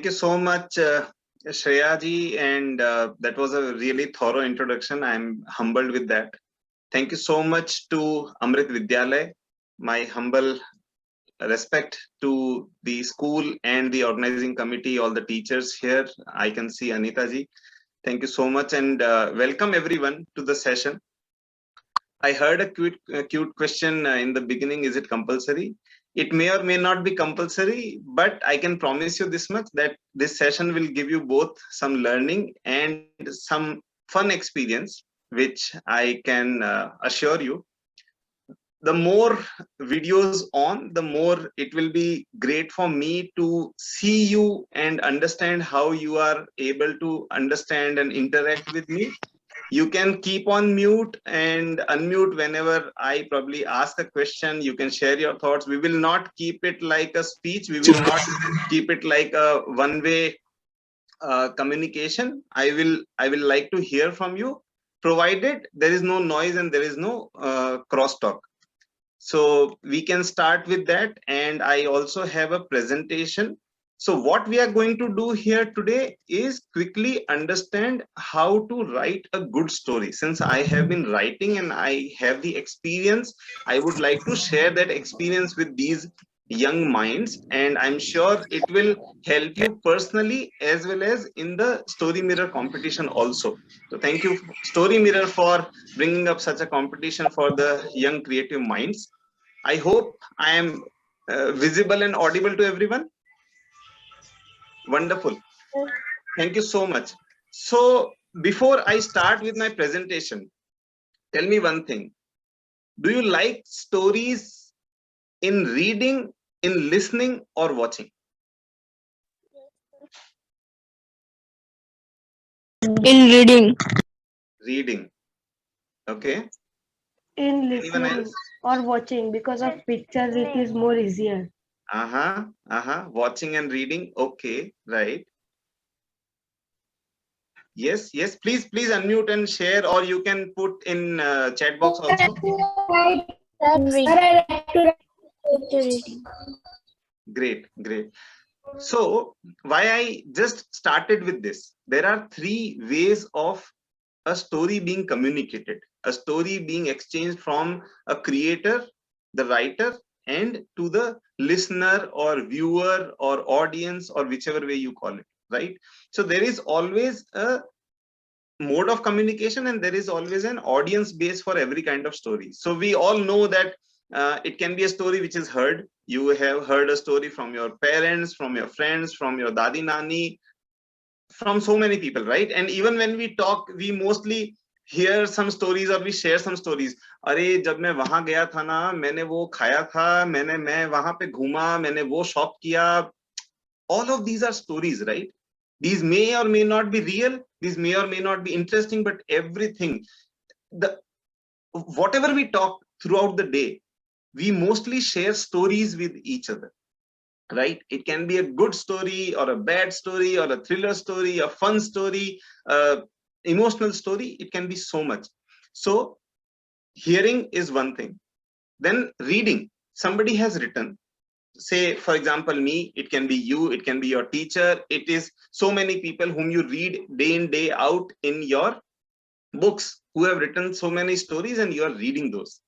you so much, Shreya ji, and that was a really thorough introduction. I'm humbled with that. Thank you so much to Amrit Vidyalay. My humble respect to the school and the organizing committee, all the teachers here. I can see Anita ji. Thank you so much, and welcome everyone to the session. I heard a cute question in the beginning. Is it compulsory? It may or may not be compulsory, but I can promise you this much, that this session will give you both some learning and some fun experience, which I can assure you. The more videos on, the more it will be great for me to see you and understand how you are able to understand and interact with me. You can keep on mute and unmute whenever I probably ask a question. You can share your thoughts. We will not keep it like a speech. We will not keep it like a one-way communication. I will like to hear from you, provided there is no noise and there is no crosstalk. So we can start with that. And I also have a presentation. So what we are going to do here today is quickly understand how to write a good story. Since I have been writing and I have the experience, I would like to share that experience with these young minds, and I'm sure it will help you personally as well as in the Story Mirror competition also. So thank you, Story Mirror, for bringing up such a competition for the young creative minds. I hope I am visible and audible to everyone. Wonderful. Thank you so much. So before I start with my presentation, tell me one thing. Do you like stories in reading, in listening, or watching? In reading. Reading. Okay. In Anyone listening else? or watching, because of pictures it is more easier. Watching and reading. Okay, right. Yes, yes. Please unmute and share, or you can put in chat box also. Great, great. So why I just started with this? There are three ways of a story being communicated, a story being exchanged from a creator, the writer, and to the listener or viewer or audience, or whichever way you call it, right? So there is always a mode of communication and there is always an audience base for every kind of story. So we all know that it can be a story which is heard. You have heard a story from your parents, from your friends, from your dadi nani, from so many people, right? And even when we talk, we mostly hear some stories or we share some stories. अरे जब मैं वहां गया था ना, मैंने वो खाया था, मैं वहां पे घूमा, मैंने वो शॉप किया. All of these are stories, right? These may or may not be real, these may or may not be interesting, but everything, the whatever we talk throughout the day, we mostly share stories with each other, right? It can be a good story or a bad story or a thriller story, a fun story, emotional story. It can be so much. So hearing is one thing. Then reading, somebody has written, say for example me, it can be you, it can be your teacher, it is so many people whom you read day in day out in your books, who have written so many stories and you are reading those.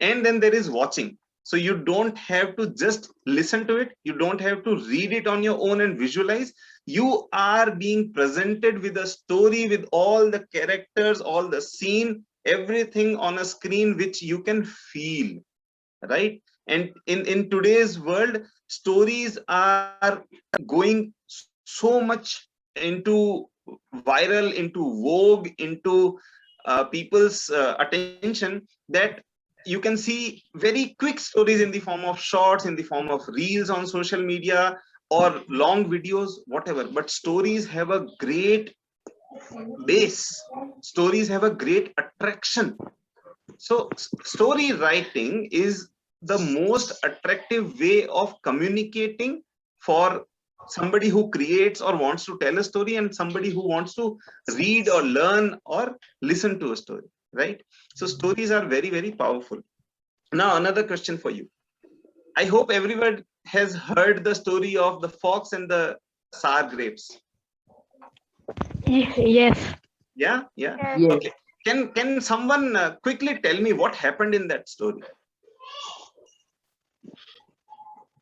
And then there is watching. So you don't have to just listen to it, you don't have to read it on your own and visualize. You are being presented with a story, with all the characters, all the scene, everything on a screen which you can feel, right? And in today's world, stories are going so much into viral, into vogue, into people's attention, that you can see very quick stories in the form of shorts, in the form of reels on social media, or long videos, whatever. But stories have a great base, stories have a great attraction. So story writing is the most attractive way of communicating for somebody who creates or wants to tell a story, and somebody who wants to read or learn or listen to a story, right? So stories are very, very powerful. Now another question for you. I hope everyone has heard the story of the fox and the sour grapes? Yes. Yeah, yeah. Yes. Okay. Can someone quickly tell me what happened in that story?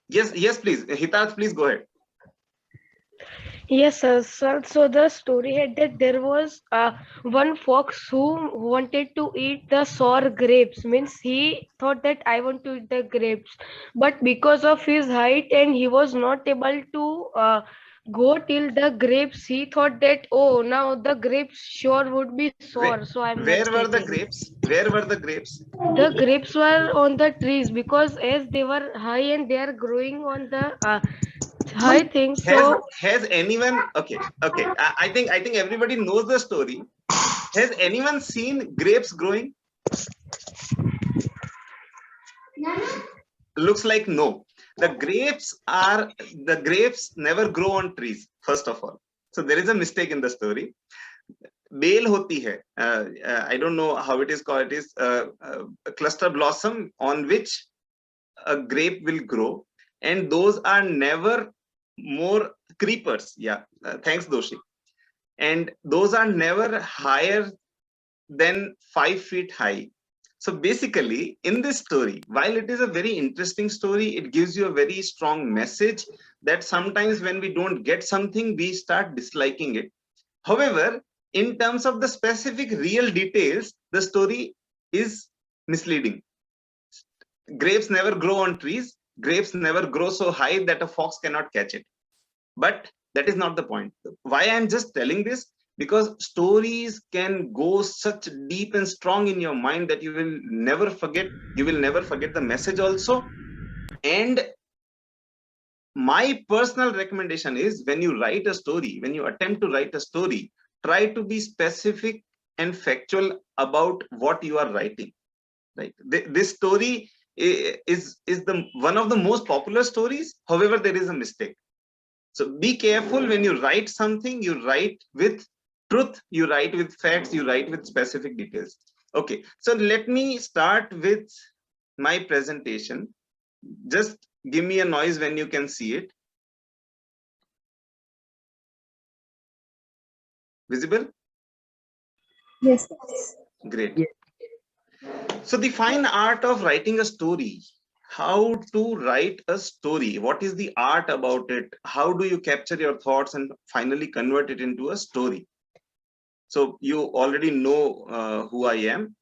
Yes, yes, please. Hitarth, please go ahead. Yes, sir. So the story had that there was one fox who wanted to eat the sour grapes. Means he thought that I want to eat the grapes, but because of his height and he was not able to go till the grapes, he thought that, oh, now the grapes sure would be Where, sour, so I'm not where were the taking. grapes? Where were the grapes? The grapes were on the trees because as they were high and they are growing on the high things. Has So has anyone? Okay, okay. I think everybody knows the story. Has anyone seen grapes growing? Looks like no. The grapes never grow on trees, first of all. So there is a mistake in the story. Bell होती है, I don't know how it is called. It is a cluster blossom on which a grape will grow, and those are never more creepers. Yeah, thanks Doshi. And those are never higher than 5 feet high. So basically, in this story, while it is a very interesting story, it gives you a very strong message that sometimes when we don't get something, we start disliking it. However, in terms of the specific real details, the story is misleading. Grapes never grow on trees. Grapes never grow so high that a fox cannot catch it. But that is not the point. Why I'm just telling this? Because stories can go such deep and strong in your mind that you will never forget. You will never forget the message also. And my personal recommendation is, when you write a story, when you attempt to write a story, try to be specific and factual about what you are writing. Right? This story is the one of the most popular stories. However, there is a mistake. So be careful when you write something. You write with truth, you write with facts, you write with specific details. Okay, so let me start with my presentation. Just give me a noise when you can see it. Visible? Yes. Great. Yes. So the fine art of writing a story. How to write a story? What is the art about it? How do you capture your thoughts and finally convert it into a story? So you already know who I am.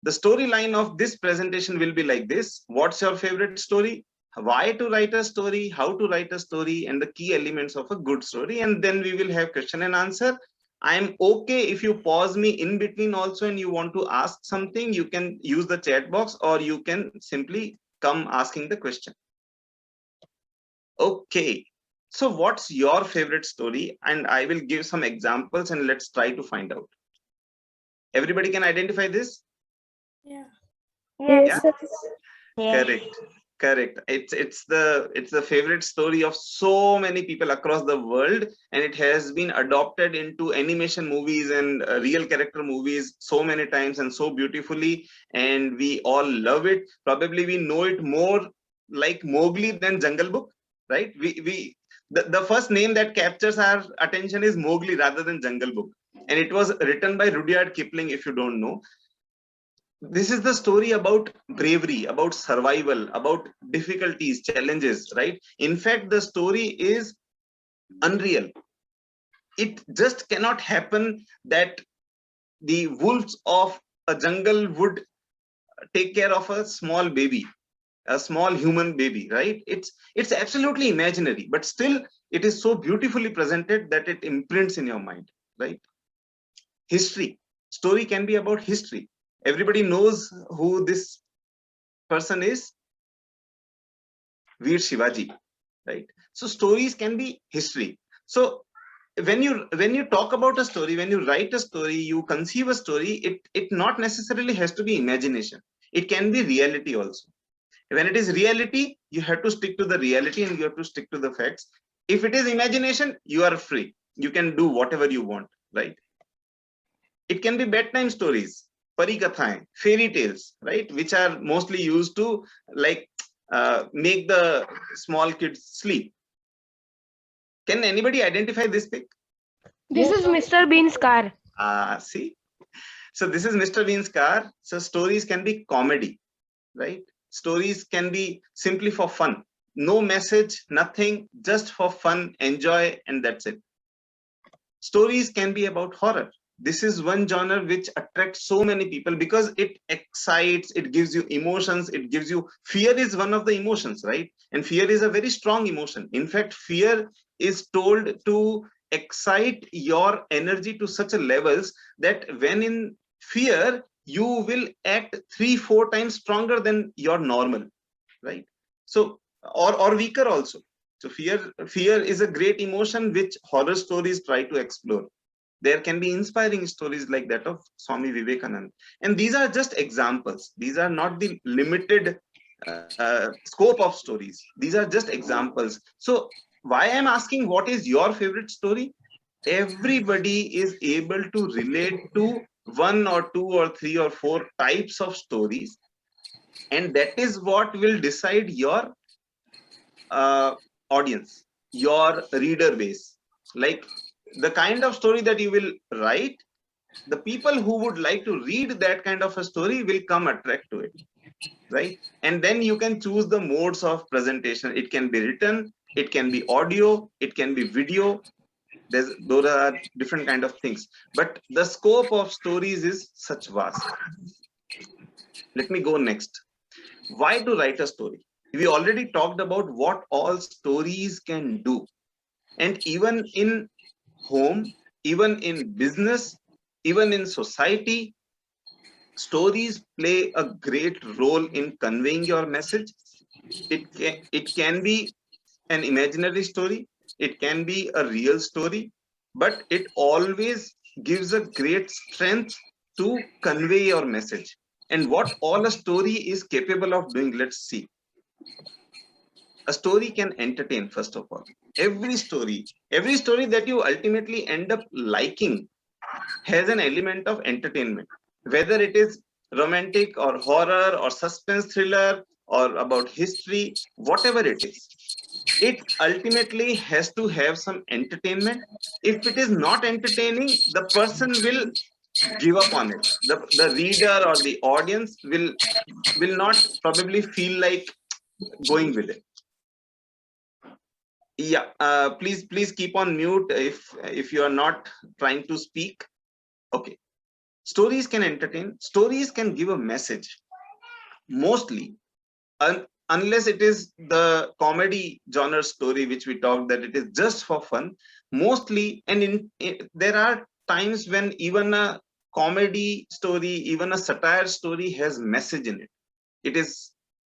The storyline of this presentation will be like this. What's your favorite story? Why to write a story? How to write a story? And the key elements of a good story. And then we will have question and answer. I'm okay if you pause me in between also and you want to ask something. You can use the chat box or you can simply come asking the question. Okay. So what's your favorite story? And I will give some examples and let's try to find out. Everybody can identify this? Yes. Yeah. Sir. Correct. It's the favorite story of so many people across the world, and it has been adopted into animation movies and real character movies so many times and so beautifully, and we all love it. Probably we know it more like Mowgli than Jungle Book, right? The first name that captures our attention is Mowgli rather than Jungle Book, and it was written by Rudyard Kipling, if you don't know. This is the story about bravery, about survival, about difficulties, challenges, right? In fact, the story is unreal. It just cannot happen that the wolves of a jungle would take care of a small baby, a small human baby, right? It's absolutely imaginary, but still it is so beautifully presented that it imprints in your mind, right? History. Story can be about history. Everybody knows who this person is. Veer Shivaji, right? So stories can be history. So when you talk about a story, when you write a story, you conceive a story, it not necessarily has to be imagination. It can be reality also. When it is reality, you have to stick to the reality and you have to stick to the facts. If it is imagination, you are free. You can do whatever you want, right? It can be bedtime stories, parikathaएं, fairy tales, right? Which are mostly used to like make the small kids sleep. Can anybody identify this pic? This is Mr. Bean's car. See, so this is Mr. Bean's car. So stories can be comedy, right? Stories can be simply for fun, no message, nothing, just for fun, enjoy, and that's it. Stories can be about horror. This is one genre which attracts so many people because it excites, it gives you emotions, it gives you fear is one of the emotions, right? And fear is a very strong emotion. In fact, fear is told to excite your energy to such a levels that when in fear, you will act 3-4 times stronger than your normal, right? So, or weaker also. So fear is a great emotion which horror stories try to explore. There can be inspiring stories like that of Swami Vivekananda. And these are just examples. These are not the limited scope of stories. These are just examples. So why I'm asking what is your favorite story? Everybody is able to relate to 1 or 2 or 3 or 4 types of stories. And that is what will decide your audience, your reader base. Like the kind of story that you will write, the people who would like to read that kind of a story will come attract to it, right? And then you can choose the modes of presentation. It can be written, it can be audio, it can be video. Those are different kind of things, but the scope of stories is such vast. Let me go next. Why to write a story? We already talked about what all stories can do. And even in home, even in business, even in society, stories play a great role in conveying your message. It can be an imaginary story, it can be a real story, but it always gives a great strength to convey your message. And what all a story is capable of doing, let's see. A story can entertain, first of all. Every story that you ultimately end up liking has an element of entertainment, whether it is romantic or horror or suspense thriller or about history, whatever it is. It ultimately has to have some entertainment. If it is not entertaining, the person will give up on it. The reader or the audience will not probably feel like going with it. Yeah, please keep on mute if you are not trying to speak. Okay. Stories can entertain, stories can give a message. Mostly, unless it is the comedy genre story which we talked that it is just for fun, mostly. And there are times when even a comedy story, even a satire story has message in it.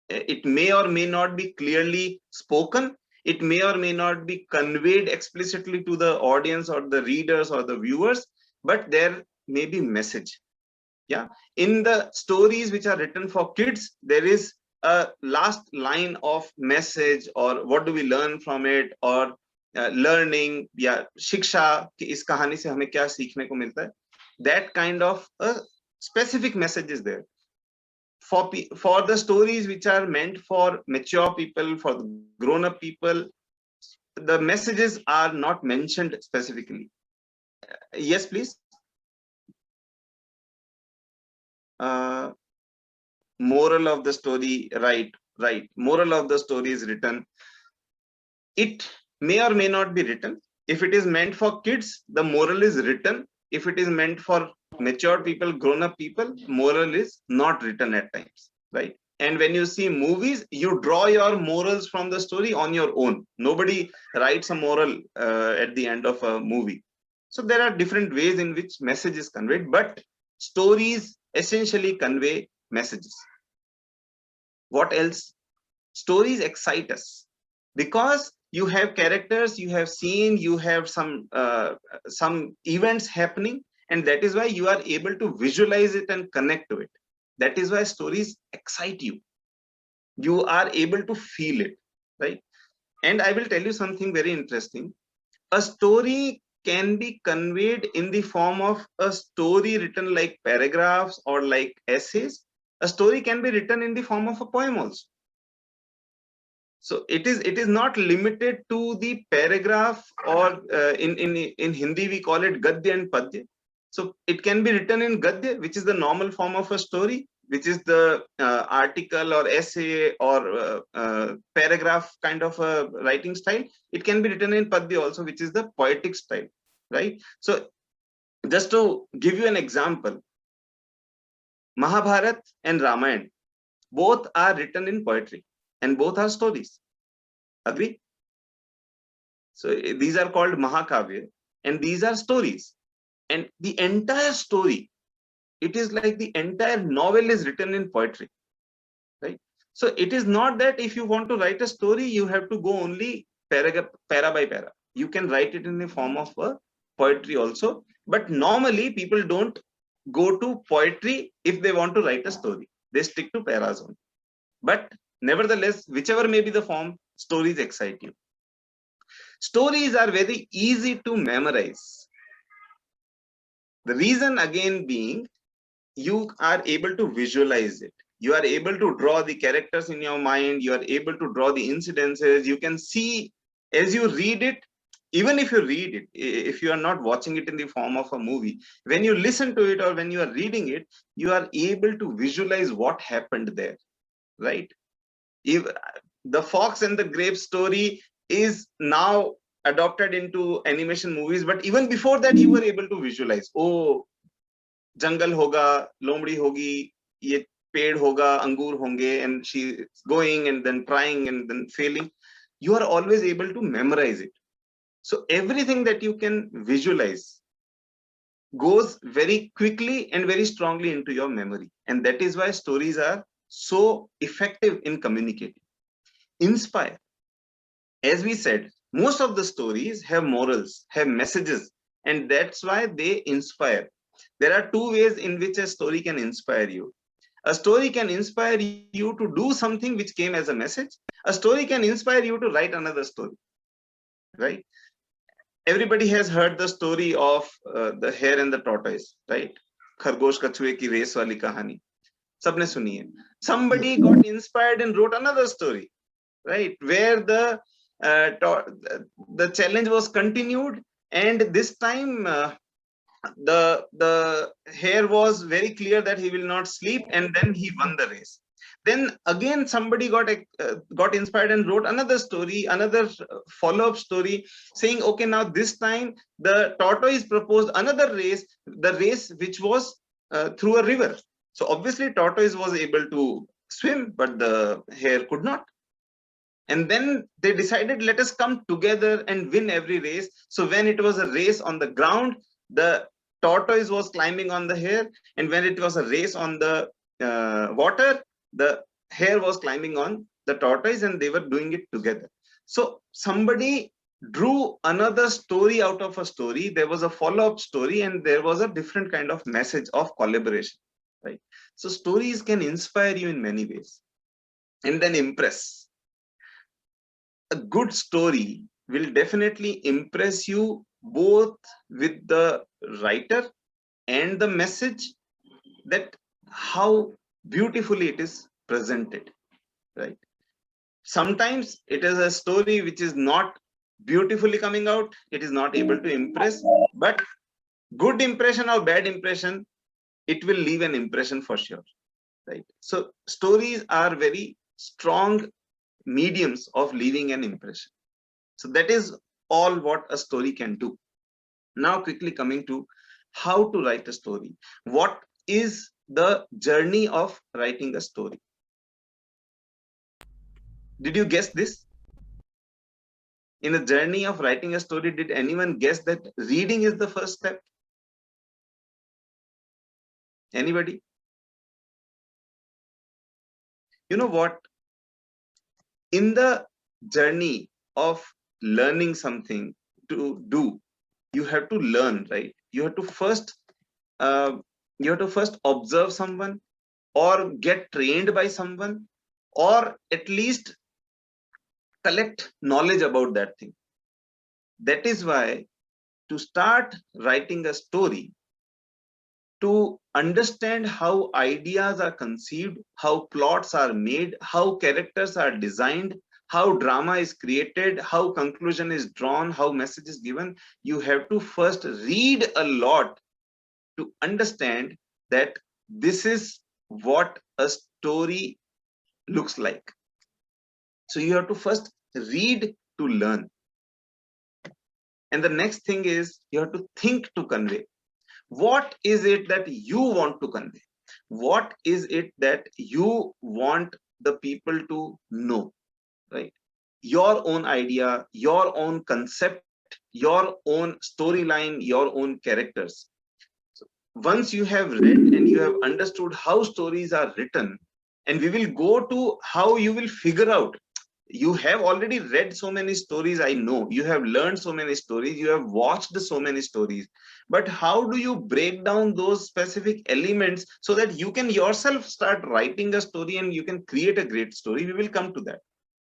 It may or may not be clearly spoken, it may or may not be conveyed explicitly to the audience or the readers or the viewers, but there may be message. Yeah, in the stories which are written for kids, there is a last line of message, or what do we learn from it, or learning, yeah, shiksha कि इस कहानी से हमें क्या सीखने को मिलता है. That kind of a specific message is there. For the stories which are meant for mature people, for the grown up people, the messages are not mentioned specifically. Yes, please. Moral of the story, right. Moral of the story is written. It may or may not be written. If it is meant for kids, the moral is written. If it is meant for mature people, grown up people, moral is not written at times, right? And when you see movies, you draw your morals from the story on your own. Nobody writes a moral at the end of a movie. So there are different ways in which message is conveyed, but stories essentially convey messages. What else? Stories excite us because you have characters, you have seen, you have some events happening, and that is why you are able to visualize it and connect to it. That is why stories excite you. You are able to feel it, right? And I will tell you something very interesting. A story can be conveyed in the form of a story written like paragraphs or like essays. A story can be written in the form of a poem also. So it is not limited to the paragraph, or in Hindi we call it Gadya and Padya. So it can be written in Gadya, which is the normal form of a story, which is the article or essay or paragraph kind of a writing style. It can be written in Padya also, which is the poetic style, right? So just to give you an example, Mahabharat and Ramayana both are written in poetry and both are stories. Agree? So these are called Mahakavya and these are stories. And the entire story, it is like the entire novel is written in poetry, right? So it is not that if you want to write a story, you have to go only para by para. You can write it in the form of a poetry also. But normally people don't go to poetry if they want to write a story. They stick to paras only. But nevertheless, whichever may be the form, stories excite you. Stories are very easy to memorize. The reason again being, you are able to visualize it. You are able to draw the characters in your mind. You are able to draw the incidences. You can see as you read it, even if you read it, if you are not watching it in the form of a movie, when you listen to it or when you are reading it, you are able to visualize what happened there, right? If the Fox and the Grape story is now adopted into animation movies, but even before that you were able to visualize, oh, जंगल होगा, लोमड़ी होगी, ये पेड़ होगा, अंगूर होंगे, and she is going and then trying and then failing. You are always able to memorize it. So everything that you can visualize goes very quickly and very strongly into your memory, and that is why stories are so effective in communicating. Inspire, as we said, most of the stories have morals, have messages, and that's why they inspire. There are two ways in which a story can inspire you. A story can inspire you to do something which came as a message. A story can inspire you to write another story, right? Everybody has heard the story of the hare and the tortoise, right? खरगोश कछुए की race वाली कहानी सबने सुनी है. Somebody got inspired and wrote another story, right, where the challenge was continued, and this time the hare was very clear that he will not sleep, and then he won the race. Then again somebody got inspired and wrote another story, another follow-up story, saying, okay, now this time the tortoise proposed another race, the race which was through a river. So obviously tortoise was able to swim, but the hare could not. And then they decided, let us come together and win every race. So when it was a race on the ground, the tortoise was climbing on the hare, and when it was a race on the water, the hare was climbing on the tortoise, and they were doing it together. So somebody drew another story out of a story. There was a follow-up story, and there was a different kind of message of collaboration, right? So stories can inspire you in many ways and then impress. A good story will definitely impress you both with the writer and the message, that how beautifully it is presented, right? Sometimes it is a story which is not beautifully coming out, it is not able to impress, but good impression or bad impression, it will leave an impression for sure, right? So stories are very strong mediums of leaving an impression. So that is all what a story can do. Now quickly coming to how to write a story. What is the journey of writing a story? Did you guess this? In a journey of writing a story, did anyone guess that reading is the first step? Anybody? You know what? In the journey of learning something to do, you have to learn, right? You have to first observe someone, or get trained by someone, or at least collect knowledge about that thing. That is why to start writing a story, to understand how ideas are conceived, how plots are made, how characters are designed, how drama is created, how conclusion is drawn, how message is given. You have to first read a lot to understand that this is what a story looks like. So you have to first read to learn. And the next thing is you have to think to convey. What is it that you want to convey? What is it that you want the people to know, right? Your own idea, your own concept, your own storyline, your own characters. So once you have read and you have understood how stories are written, and we will go to how you will figure out. You have already read so many stories, I know. You have learned so many stories, you have watched so many stories. But how do you break down those specific elements so that you can yourself start writing a story and you can create a great story? We will come to that.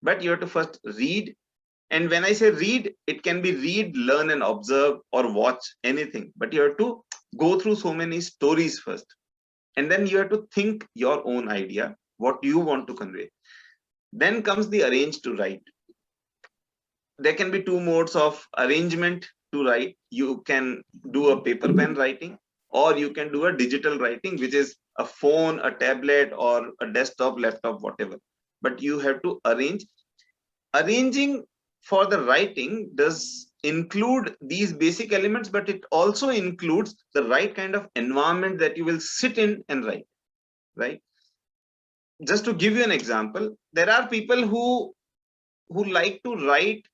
But you have to first read. And when I say read, it can be read, learn, and observe, or watch, anything. But you have to go through so many stories first. And then you have to think your own idea, what you want to convey. Then comes the arrange to write. There can be two modes of arrangement to write. You can do a paper pen writing, or you can do a digital writing, which is a phone, a tablet, or a desktop, laptop, whatever. But you have to arrange. Arranging for the writing does include these basic elements, but it also includes the right kind of environment that you will sit in and write, right? Just to give you an example, there are people who like to write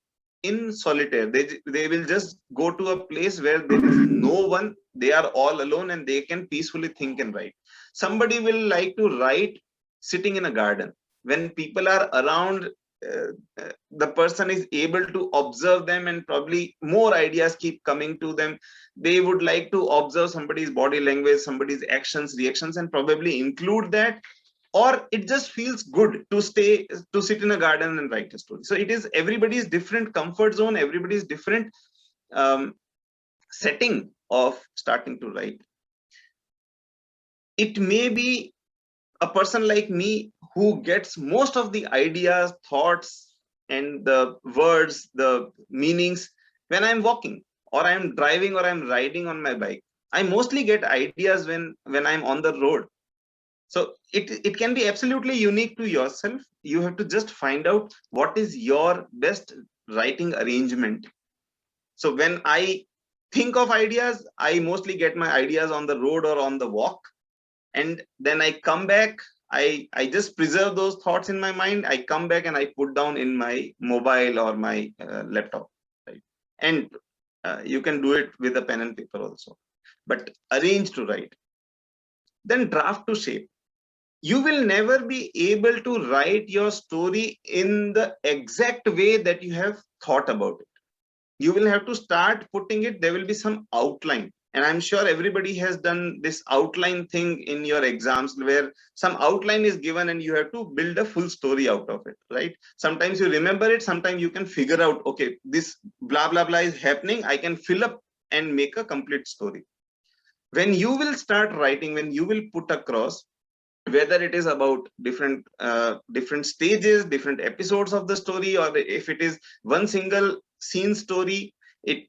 in solitaire. They will just go to a place where there is no one, they are all alone, and they can peacefully think and write. Somebody will like to write sitting in a garden. When people are around, the person is able to observe them, and probably more ideas keep coming to them. They would like to observe somebody's body language, somebody's actions, reactions, and probably include that. Or it just feels good to sit in a garden and write a story. So it is everybody's different comfort zone, everybody's different setting of starting to write. It may be a person like me who gets most of the ideas, thoughts, and the words, the meanings when I'm walking, or I'm driving, or I'm riding on my bike. I mostly get ideas when I'm on the road. So it can be absolutely unique to yourself. You have to just find out what is your best writing arrangement. So when I think of ideas, I mostly get my ideas on the road or on the walk. And then I come back, I just preserve those thoughts in my mind. I come back and I put down in my mobile or my laptop, right? And you can do it with a pen and paper also. But arrange to write. Then draft to shape. You will never be able to write your story in the exact way that you have thought about it. You will have to start putting it. There will be some outline. And I'm sure everybody has done this outline thing in your exams, where some outline is given and you have to build a full story out of it, right? Sometimes you remember it. Sometimes you can figure out, okay, this blah, blah, blah is happening. I can fill up and make a complete story. When you will start writing, when you will put across, whether it is about different stages, different episodes of the story, or if it is one single scene story, it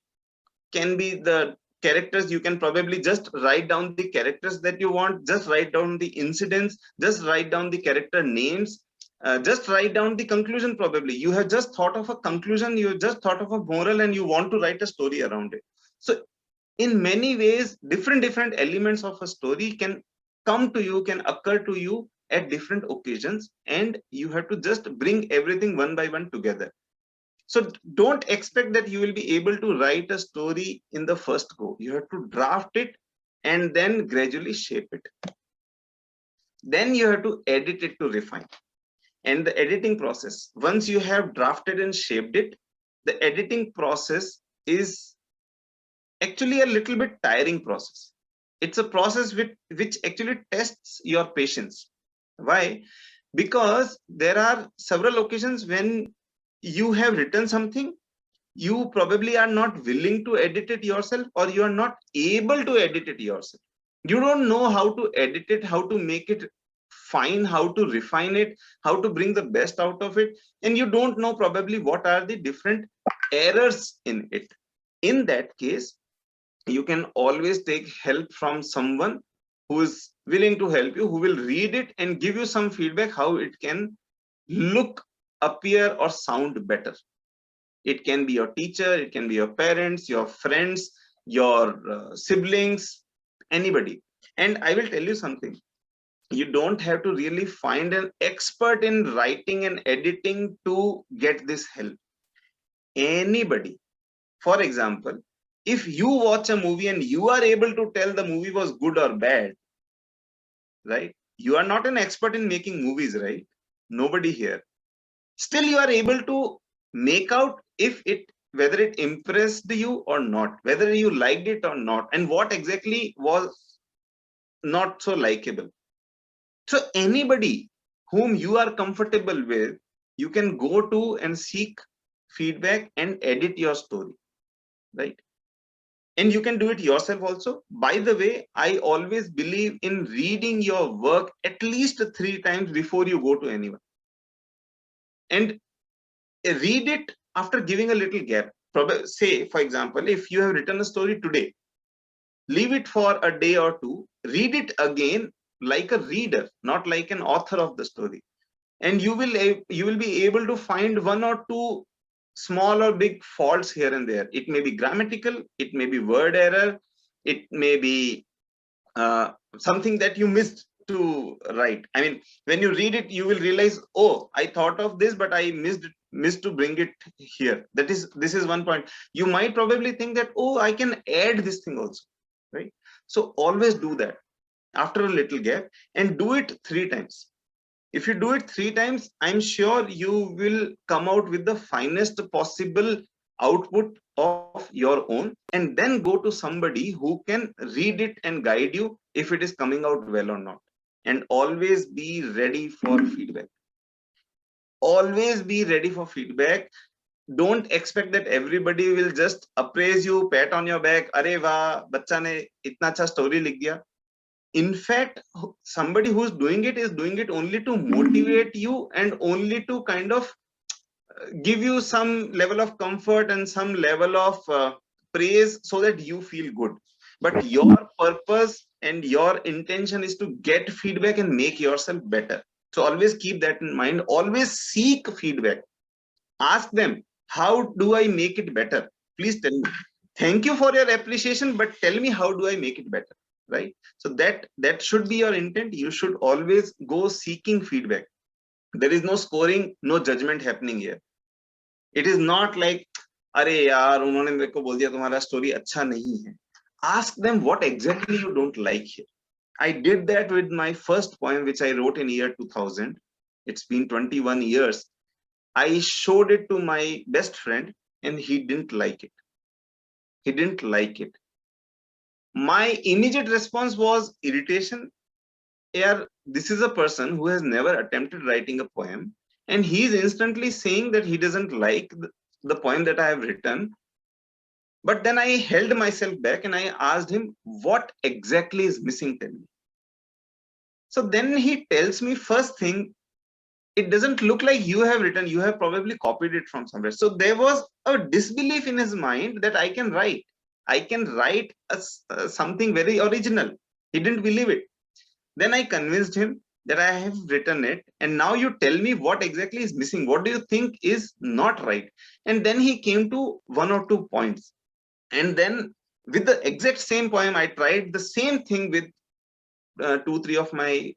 can be the characters. You can probably just write down the characters that you want, just write down the incidents, just write down the character names, just write down the conclusion. Probably you have just thought of a conclusion, you just thought of a moral, and you want to write a story around it. So in many ways, different elements of a story can come to you, can occur to you at different occasions, and you have to just bring everything one by one together. So don't expect that you will be able to write a story in the first go. You have to draft it and then gradually shape it. Then you have to edit it to refine. And the editing process, once you have drafted and shaped it, the editing process is actually a little bit tiring process. It's a process which actually tests your patience. Why? Because there are several occasions when you have written something, you probably are not willing to edit it yourself, or you are not able to edit it yourself. You don't know how to edit it, how to make it find how to refine it, how to bring the best out of it, and you don't know probably what are the different errors in it. In that case, you can always take help from someone who is willing to help you, who will read it and give you some feedback how it can look, appear, or sound better. It can be your teacher, it can be your parents, your friends, your siblings, anybody. And I will tell you something, you don't have to really find an expert in writing and editing to get this help. Anybody. For example, if you watch a movie and you are able to tell the movie was good or bad, right? You are not an expert in making movies, right? Nobody here. Still, you are able to make out if it, whether it impressed you or not, whether you liked it or not, and what exactly was not so likable. So anybody whom you are comfortable with, you can go to and seek feedback and edit your story, right? And you can do it yourself also. By the way, I always believe in reading your work at least 3 times before you go to anyone. And read it after giving a little gap. Say, for example, if you have written a story today, leave it for a day or two, read it again like a reader, not like an author of the story. And you will be able to find 1 or 2 small or big faults here and there. It may be grammatical, it may be word error, it may be something that you missed to write. I mean, when you read it, you will realize, oh, I thought of this, but I missed to bring it here. This is one point. You might probably think that, oh, I can add this thing also, right? So always do that after a little gap, and do it 3 times. If you do it 3 times, I'm sure you will come out with the finest possible output of your own, and then go to somebody who can read it and guide you if it is coming out well or not. And always be ready for feedback. Always be ready for feedback. Don't expect that everybody will just appraise you, pat on your back, अरे वाह, बच्चा ने इतना अच्छा story लिख दिया. In fact, somebody who's doing it is doing it only to motivate you and only to kind of give you some level of comfort and some level of praise so that you feel good. But your purpose and your intention is to get feedback and make yourself better. So always keep that in mind. Always seek feedback. Ask them, how do I make it better? Please tell me. Thank you for your appreciation, but tell me, how do I make it better? Right? So that should be your intent. You should always go seeking feedback. There is no scoring, no judgment happening here. It is not like, अरे यार उन्होंने मेरे को बोल दिया तुम्हारा story अच्छा नहीं है. Ask them what exactly you don't like here. I did that with my first poem, which I wrote in year 2000. It's been 21 years. I showed it to my best friend and he didn't like it. He didn't like it. My immediate response was irritation. Yeah, this is a person who has never attempted writing a poem, and he is instantly saying that he doesn't like the poem that I have written. But then I held myself back and I asked him, what exactly is missing, tell me. So then he tells me, first thing, it doesn't look like you have written, you have probably copied it from somewhere. So there was a disbelief in his mind that I can write something very original. He didn't believe it. Then I convinced him that I have written it, and now you tell me what exactly is missing. What do you think is not right? And then he came to 1 or 2 points. And then with the exact same poem, I tried the same thing with 2-3 of my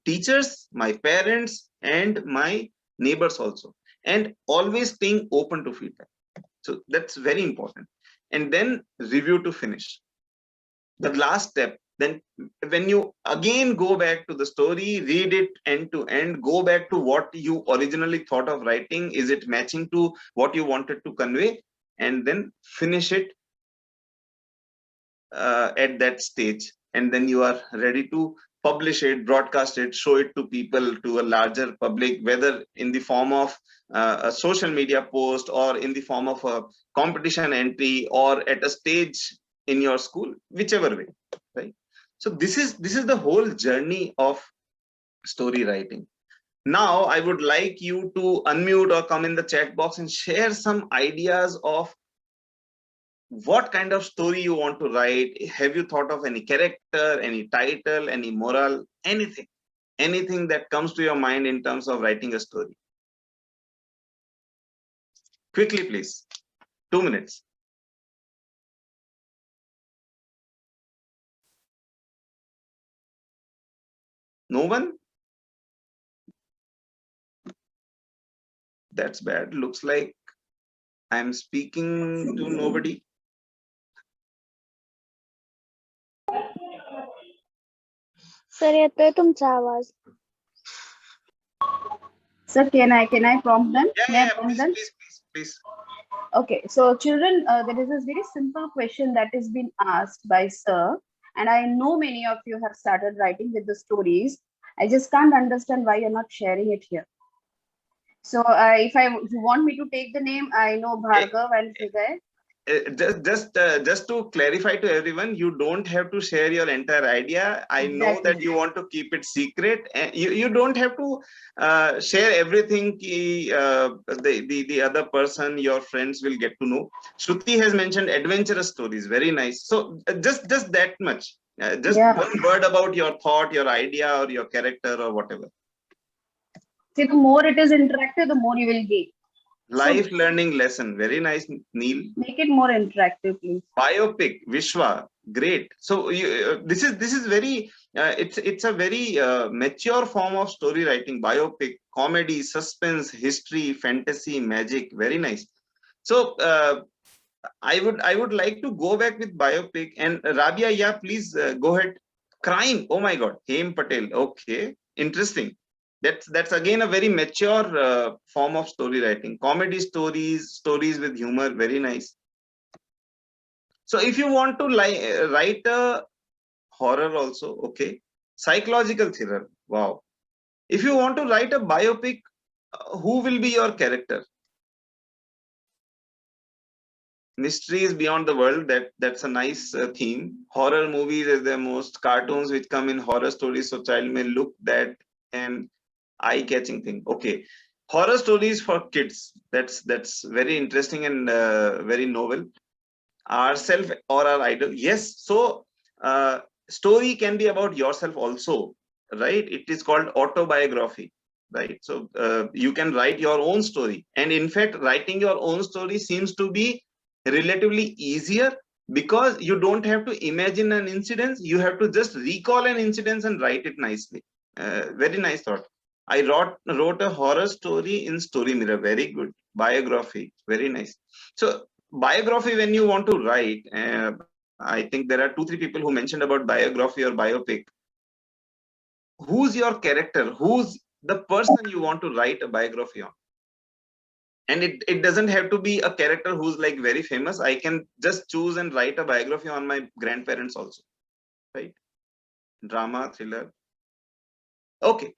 teachers, my parents, and my neighbors also. And always staying open to feedback. So that's very important. And then review to finish. The last step. Then when you again go back to the story, read it end to end, go back to what you originally thought of writing. Is it matching to what you wanted to convey? And then finish it at that stage. And then you are ready to publish it, broadcast it, show it to people, to a larger public, whether in the form of a social media post or in the form of a competition entry or at a stage in your school, whichever way, right? So this is the whole journey of story writing. Now I would like you to unmute or come in the chat box and share some ideas of what kind of story you want to write. Have you thought of any character, any title, any moral, anything that comes to your mind in terms of writing a story? Quickly, please. 2 minutes. No one? That's bad. Looks like I'm speaking to nobody. Sir येतोय तुमचा आवाज. Sir, can I prompt them? May I Yeah, prompt them? please. Okay, so children, there is this very simple question that is being asked by sir, and I know many of you have started writing with the stories. I just can't understand why you're not sharing it here. So if you want me to take the name, I know Bhargav and Hriday. Just to clarify to everyone, you don't have to share your entire idea. I know Exactly. that you want to keep it secret, and you don't have to share everything. The other person, your friends, will get to know. Shruti has mentioned adventurous stories, very nice. So just that much, just one word about your thought, your idea, or your character, or whatever. See, the more it is interactive, the more you will gain. Life learning lesson, very nice, Neil. Make it more interactive, please. Biopic, Vishwa, great. So this is very it's a very mature form of story writing. Biopic, comedy, suspense, history, fantasy, magic, very nice. So I would like to go back with biopic. And Rabia, yeah, please go ahead. Crime, oh my god, Hem Patel, okay, interesting. That's again a very mature form of story writing. Comedy stories with humor, very nice. So if you want to write a horror also, okay, psychological thriller, wow. If you want to write a biopic, who will be your character? Mysteries beyond the world, that's a nice theme. Horror movies is the most, cartoons which come in horror stories, so child may look that and eye-catching thing. Okay, horror stories for kids, that's very interesting and very novel. Ourself or our idol, yes. So story can be about yourself also, right? It is called autobiography, right? So you can write your own story, and in fact writing your own story seems to be relatively easier, because you don't have to imagine an incident, you have to just recall an incident and write it nicely. Very nice thought. I wrote a horror story in Story Mirror, very good. Biography, very nice. So biography, when you want to write, I think there are 2-3 people who mentioned about biography or biopic. Who's your character? Who's the person you want to write a biography on? And it doesn't have to be a character who's like very famous. I can just choose and write a biography on my grandparents also, right? Drama, thriller. Okay,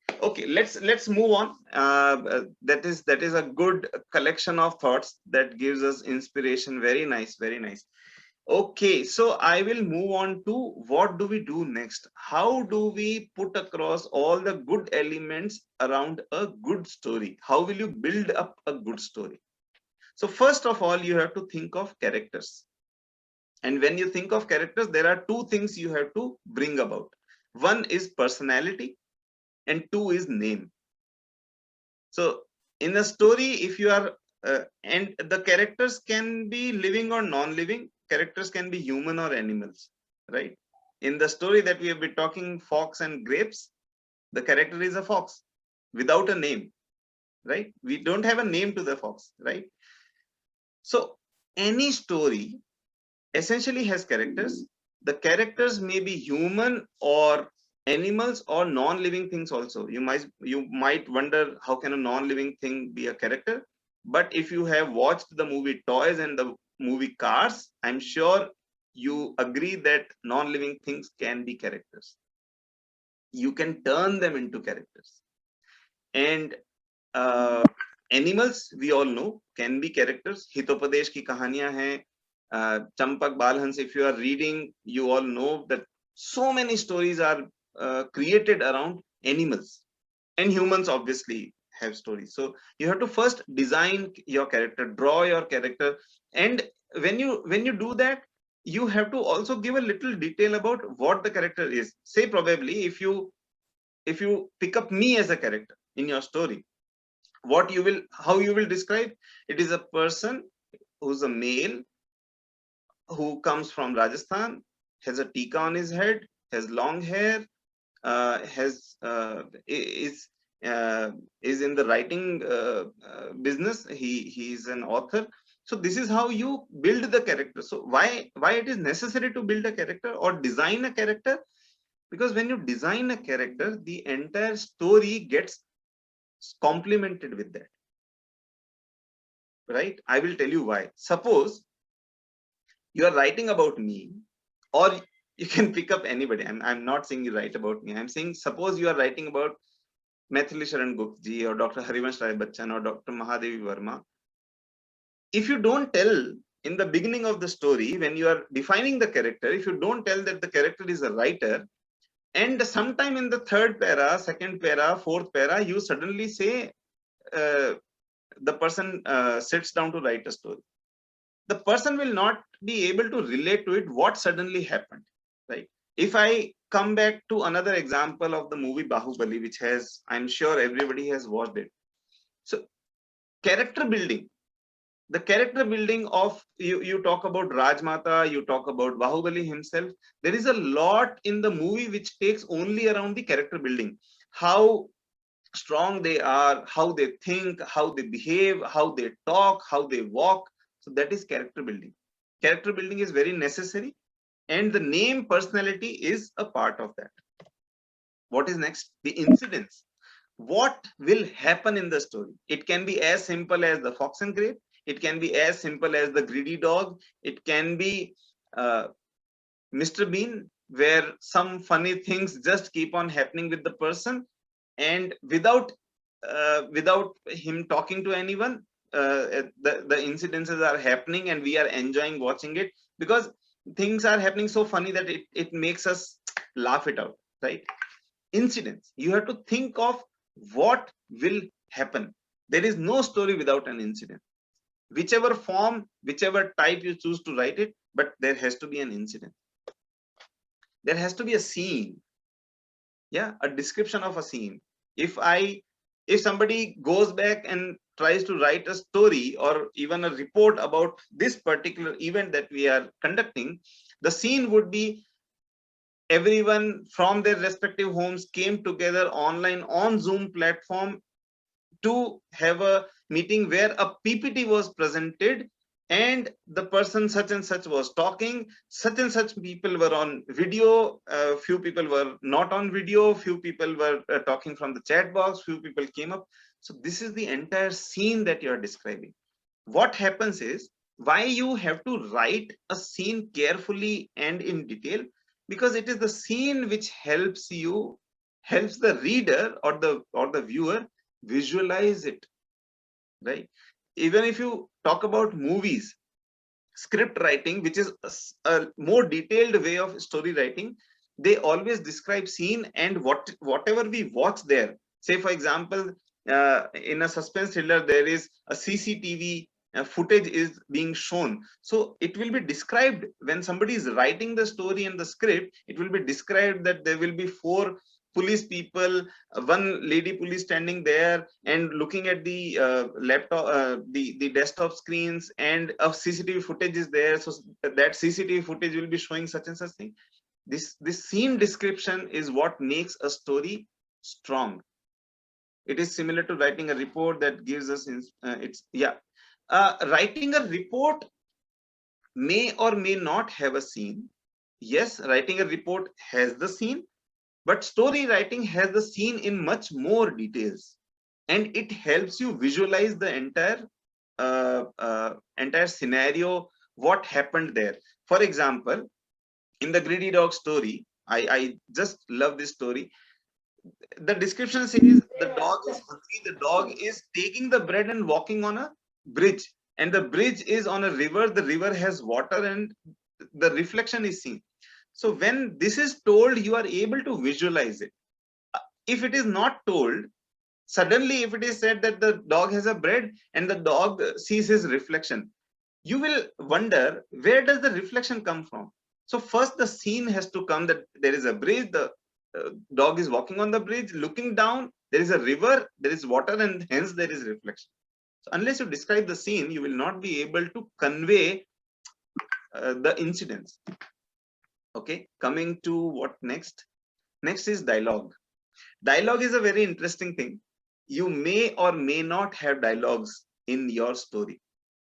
let's move on. That is a good collection of thoughts that gives us inspiration. Very nice, very nice. Okay, so I will move on to what do we do next. How do we put across all the good elements around a good story? How will you build up a good story? So first of all, you have to think of characters. And when you think of characters, there are 2 things you have to bring about. One is personality, and 2 is name. So in a story, if you are and the characters can be living or non-living. Characters can be human or animals, right? In the story that we have been talking, Fox and Grapes, the character is a fox without a name, right? We don't have a name to the fox, right? So any story essentially has characters. The characters may be human or animals or non-living things also. You might wonder, how can a non-living thing be a character? But if you have watched the movie Toys and the movie Cars, I'm sure you agree that non-living things can be characters. You can turn them into characters. And animals, we all know, can be characters. Hitopadesh ki kahaniyan hain, Champak Balhans, if you are reading, you all know that So many stories are created around animals, and humans obviously have stories. So you have to first design your character, draw your character, and when you do that, you have to also give a little detail about what the character is. Say probably if you pick up me as a character in your story, what you will how you will describe it is a person who's a male who comes from Rajasthan, has a tika on his head, has long hair, has is in the writing business. He's an author. So this is how you build the character. So why it is necessary to build a character or design a character? Because when you design a character, the entire story gets complemented with that, right? I will tell you why. Suppose you are writing about me, or you can pick up anybody. I'm not saying you write about me. I'm saying suppose you are writing about Maithili Sharan Gupta or Dr. Harivansh Rai Bachchan or Dr. Mahadevi Verma. If you don't tell in the beginning of the story, when you are defining the character, if you don't tell that the character is a writer, and sometime in the third para, second para, fourth para, you suddenly say the person sits down to write a story, the person will not be able to relate to it what suddenly happened, right? If I come back to another example of the movie Bahubali, which has, I'm sure everybody has watched it. So character building, the character building of you talk about Rajmata, you talk about Bahubali himself, there is a lot in the movie which takes only around the character building, how strong they are, how they think, how they behave, how they talk, how they walk. So that is character building. Character building is very necessary, and the name personality is a part of that. What is next? The incidents. What will happen in the story? It can be as simple as the fox and grape. It can be as simple as the greedy dog. It can be Mr. Bean, where some funny things just keep on happening with the person, and without him talking to anyone, the incidences are happening and we are enjoying watching it, because things are happening so funny that it makes us laugh it out, right? Incidents, you have to think of what will happen. There is no story without an incident, whichever form, whichever type you choose to write it, but there has to be an incident. There has to be a scene, yeah, a description of a scene. If somebody goes back and tries to write a story or even a report about this particular event that we are conducting, the scene would be everyone from their respective homes came together online on Zoom platform to have a meeting where a PPT was presented, and the person such and such was talking, such and such people were on video, few people were not on video, few people were talking from the chat box, few people came up. So this is the entire scene that you are describing. What happens is, why you have to write a scene carefully and in detail, because it is the scene which helps the reader or the viewer visualize it, right? Even if you talk about movies, script writing, which is a more detailed way of story writing, they always describe scene, and whatever we watch there, say for example, in a suspense thriller there is a CCTV footage is being shown, so it will be described. When somebody is writing the story and the script, it will be described that there will be 4 police people, one lady police standing there and looking at the laptop, the desktop screens, and a CCTV footage is there, so that CCTV footage will be showing such and such thing. This scene description is what makes a story strong. It is similar to writing a report that gives us writing a report may or may not have a scene. Yes, writing a report has the scene, but story writing has the scene in much more details, and it helps you visualize the entire scenario, what happened there. For example, in the greedy dog story, I just love this story. The description says the dog is hungry, the dog is taking the bread and walking on a bridge, and the bridge is on a river, the river has water, and the reflection is seen. So when this is told, you are able to visualize it. If it is not told, suddenly if it is said that the dog has a bread and the dog sees his reflection, you will wonder, where does the reflection come from? So first the scene has to come, that there is a bridge, the dog is walking on the bridge, looking down, there is a river, there is water, and hence there is reflection. So unless you describe the scene, you will not be able to convey the incidents. Okay, coming to what next? Next is dialogue. Dialogue is a very interesting thing. You may or may not have dialogues in your story,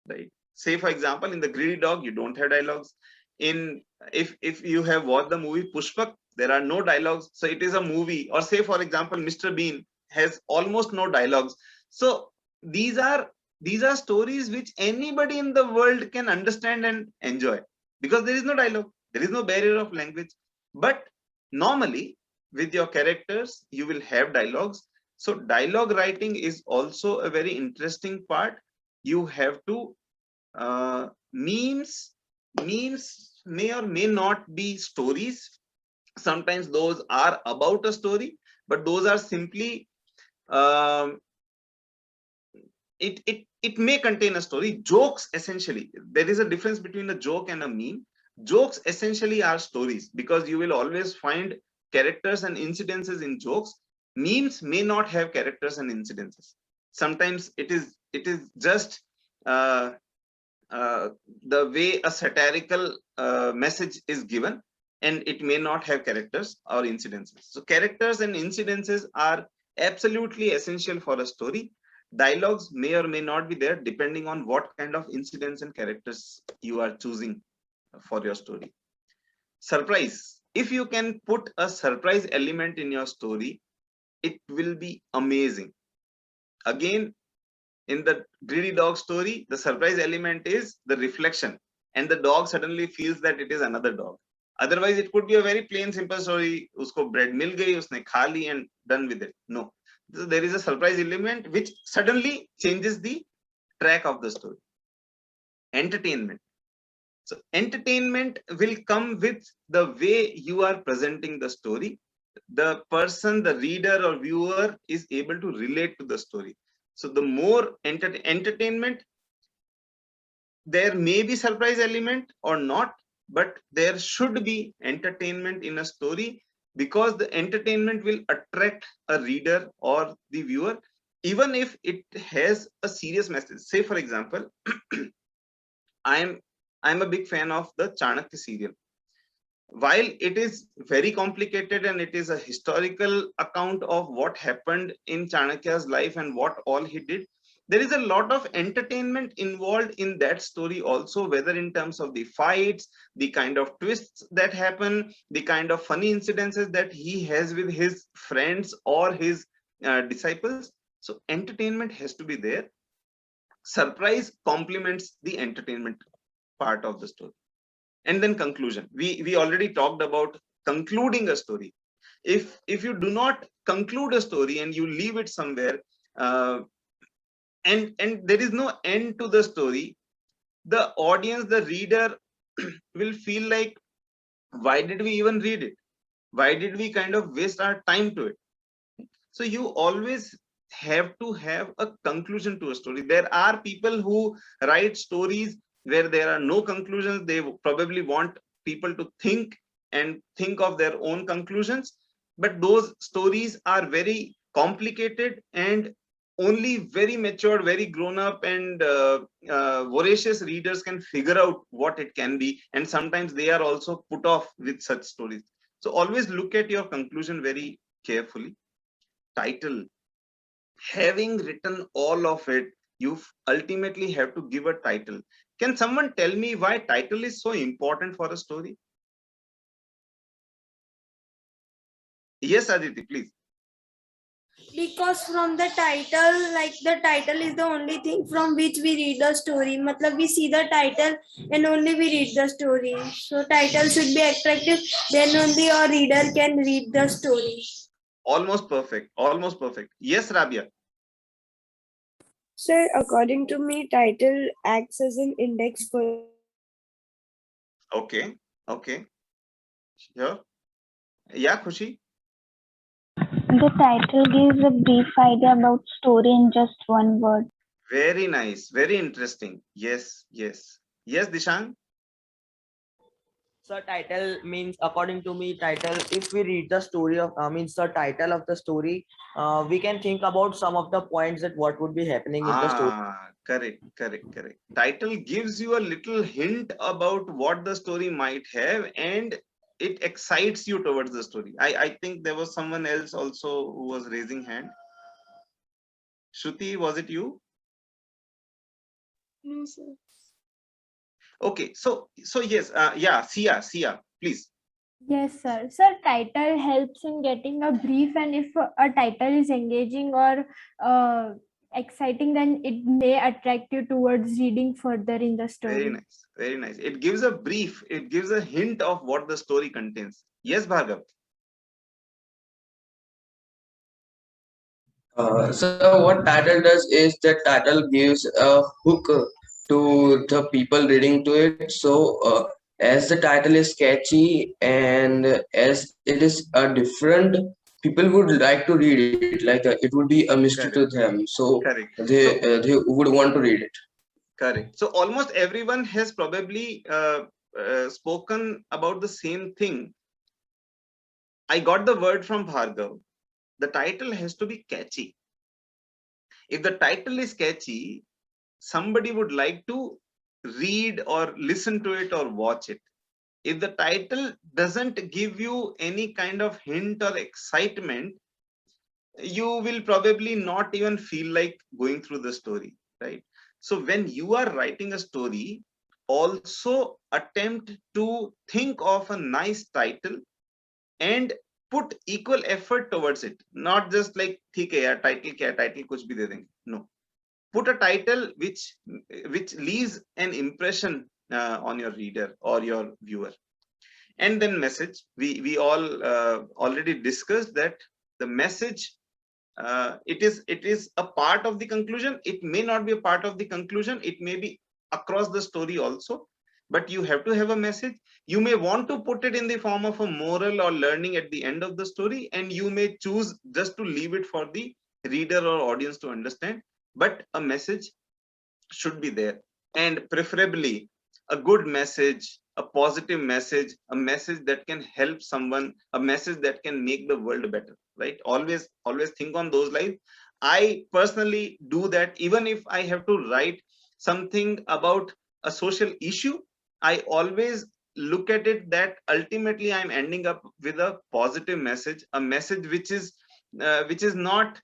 right? Say for example, in the Greedy Dog, you don't have dialogues. In if you have watched the movie Pushpak, there are no dialogues, so it is a movie. Or say for example, Mr. Bean has almost no dialogues. So these are stories which anybody in the world can understand and enjoy, because there is no dialogue, there is no barrier of language. But normally with your characters you will have dialogues. So dialogue writing is also a very interesting part. You have to memes may or may not be stories. Sometimes those are about a story, but those are simply um, it may contain a story. Jokes, essentially, there is a difference between a joke and a meme. Jokes essentially are stories, because you will always find characters and incidences in jokes. Memes may not have characters and incidences. Sometimes it is just uh, the way a satirical message is given, and it may not have characters or incidences. So characters and incidences are absolutely essential for a story. Dialogues may or may not be there, depending on what kind of incidents and characters you are choosing for your story. Surprise. If you can put a surprise element in your story, it will be amazing. Again, in the Greedy Dog story, the surprise element is the reflection, and the dog suddenly feels that it is another dog. Otherwise, it could be a very plain, simple story. Usko bread mil gayi, usne kha li, and done with it. No, so there is a surprise element which suddenly changes the track of the story. Entertainment. So entertainment will come with the way you are presenting the story. The person, the reader or viewer, is able to relate to the story. So the more entertainment, there may be surprise element or not, but there should be entertainment in a story, because the entertainment will attract a reader or the viewer, even if it has a serious message. Say for example, I'm a big fan of the Chanakya serial. While it is very complicated and it is a historical account of what happened in Chanakya's life and what all he did, there is a lot of entertainment involved in that story also, whether in terms of the fights, the kind of twists that happen, the kind of funny incidences that he has with his friends or his disciples. So entertainment has to be there. Surprise complements the entertainment part of the story. And then conclusion. We already talked about concluding a story. If you do not conclude a story and you leave it somewhere, and there is no end to the story, the audience, the reader, will feel like, why did we even read it? Why did we kind of waste our time to it? So you always have to have a conclusion to a story. There are people who write stories where there are no conclusions. They probably want people to think of their own conclusions, but those stories are very complicated, and only very matured, very grown up, and voracious readers can figure out what it can be, and sometimes they are also put off with such stories. So always look at your conclusion very carefully. Title. Having written all of it, you ultimately have to give a title. Can someone tell me why title is so important for a story? Yes, Aditi, please. Because from the title, like the title is the only thing from which we read the story. Matlab we see the title and only we read the story. So title should be attractive, then only our reader can read the story. Almost perfect. Almost perfect. Yes, Rabia. Sir, according to me, title acts as an index for. Okay. Okay. Here. Yeah, Khushi. The title gives a brief idea about story in just one word. Very nice. Very interesting. Yes, yes. Yes, Dishang. So title means, according to me, title, if we read the story of, means the title of the story, we can think about some of the points that what would be happening in the story. Correct, correct, correct. Title gives you a little hint about what the story might have, and it excites you towards the story. I think there was someone else also who was raising hand. Shruti, was it you? No, sir. Okay, so yes, yeah, Sia, please. Yes, sir. Sir, title helps in getting a brief, and if a title is engaging or exciting, then it may attract you towards reading further in the story. Very nice, very nice. It gives a brief, it gives a hint of what the story contains. Yes, Bhargav. So what title does is that title gives a hook to the people reading to it. So as the title is catchy and as it is different, people would like to read it. Like it would be a mystery to Correct. them. So Correct. they would want to read it. Correct. So almost everyone has probably spoken about the same thing. I got the word from Bhargav. The title has to be catchy. If the title is catchy, somebody would like to read or listen to it or watch it. If the title doesn't give you any kind of hint or excitement, you will probably not even feel like going through the story, right? So when you are writing a story, also attempt to think of a nice title and put equal effort towards it. Not just like theek hai yaar, title kya hai, title kuch bhi de denge. No, put a title which leaves an impression on your reader or your viewer. And then message, we all already discussed that the message, it is a part of the conclusion. It may not be a part of the conclusion, it may be across the story also, but you have to have a message. You may want to put it in the form of a moral or learning at the end of the story, and you may choose just to leave it for the reader or audience to understand, but a message should be there, and preferably a good message, a positive message, a message that can help someone, a message that can make the world better, right? Always think on those lines. I personally do that. Even if I have to write something about a social issue, I always look at it that ultimately I'm ending up with a positive message, a message which is not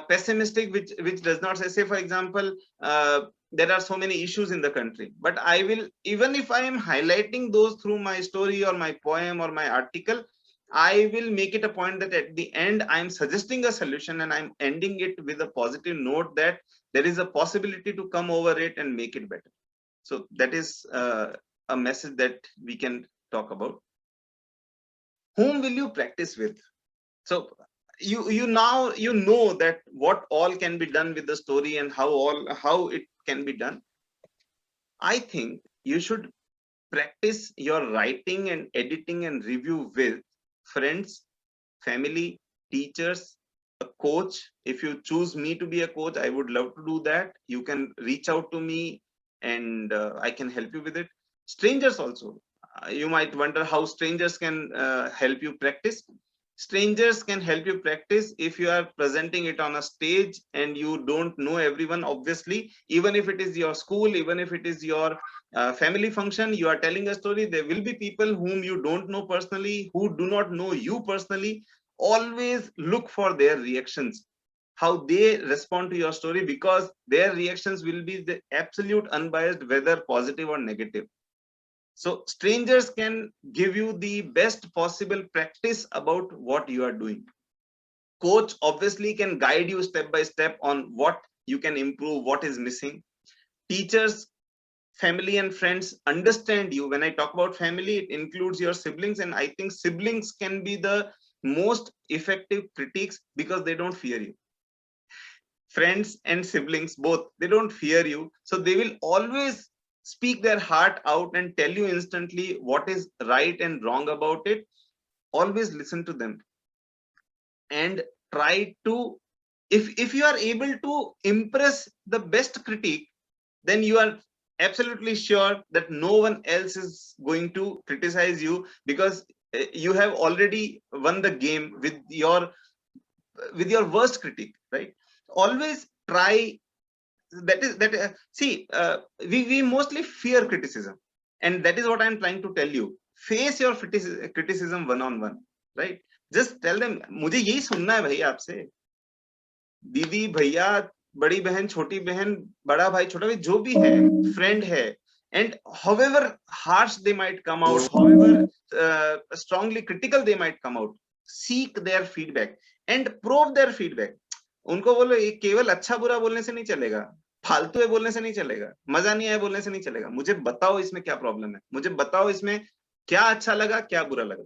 pessimistic, which does not say for example, there are so many issues in the country, but I will, even if I am highlighting those through my story or my poem or my article, I will make it a point that at the end I'm suggesting a solution and I'm ending it with a positive note that there is a possibility to come over it and make it better. So that is a message that we can talk about. Whom will you practice with? So you now you know that what all can be done with the story and how it can be done. I think you should practice your writing and editing and review with friends, family, teachers, a coach. If you choose me to be a coach, I would love to do that. You can reach out to me and I can help you with it. Strangers also. You might wonder how strangers can help you practice. Strangers can help you practice if you are presenting it on a stage and you don't know everyone, obviously. Even if it is your school, even if it is your family function, you are telling a story, there will be people whom you don't know personally, who do not know you personally. Always look for their reactions, how they respond to your story, because their reactions will be the absolute unbiased, whether positive or negative. So strangers can give you the best possible practice about what you are doing. Coach obviously can guide you step by step on what you can improve, what is missing. Teachers, family and friends understand you. When I talk about family, it includes your siblings, and I think siblings can be the most effective critiques because they don't fear you. Friends and siblings both, they don't fear you, so they will always speak their heart out and tell you instantly what is right and wrong about it, always listen to them and try to, if you are able to impress the best critique, then you are absolutely sure that no one else is going to criticize you, because you have already won the game with your worst critique, right? Always try. We mostly fear criticism, and that is what I'm trying to tell you. Face your criticism one on one, right? Just tell them, मुझे यही सुनना है भाई आपसे, दीदी भैया बड़ी बहन छोटी बहन बड़ा भाई छोटा भाई जो भी है, फ्रेंड है, and however harsh they might come out, however strongly critical they might come out, seek their feedback and probe their feedback. उनको बोलो, ये केवल अच्छा बुरा बोलने से नहीं चलेगा, फालतू है बोलने से नहीं चलेगा, मजा नहीं आया बोलने से नहीं चलेगा, मुझे बताओ इसमें क्या प्रॉब्लम है, मुझे बताओ इसमें क्या अच्छा लगा क्या बुरा लगा.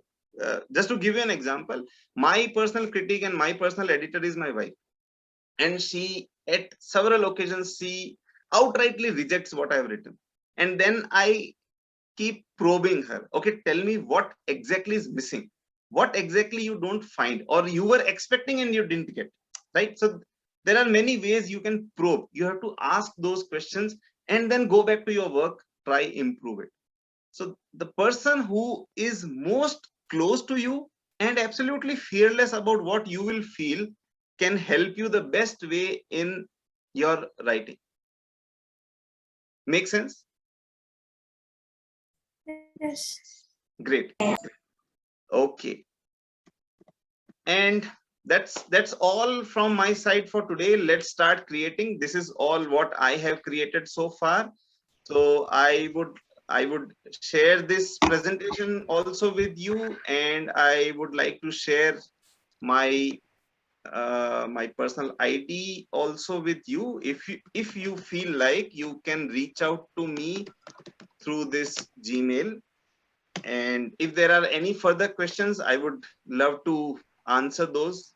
Just to give you an example, my personal critic and my personal editor is my wife, and she at several occasions she outrightly rejects what I have written, and then I keep probing her. Okay, tell me what exactly is missing, what exactly you don't find or you were expecting and you didn't get, right? So there are many ways you can probe. You have to ask those questions and then go back to your work, try improve it. So the person who is most close to you and absolutely fearless about what you will feel can help you the best way in your writing. Make sense? Yes. Great. Okay. And that's all from my side for today. Let's start creating. This is all what I have created so far. So I would share this presentation also with you, and I would like to share my my personal ID also with you. If you feel like, you can reach out to me through this Gmail, and if there are any further questions, I would love to answer those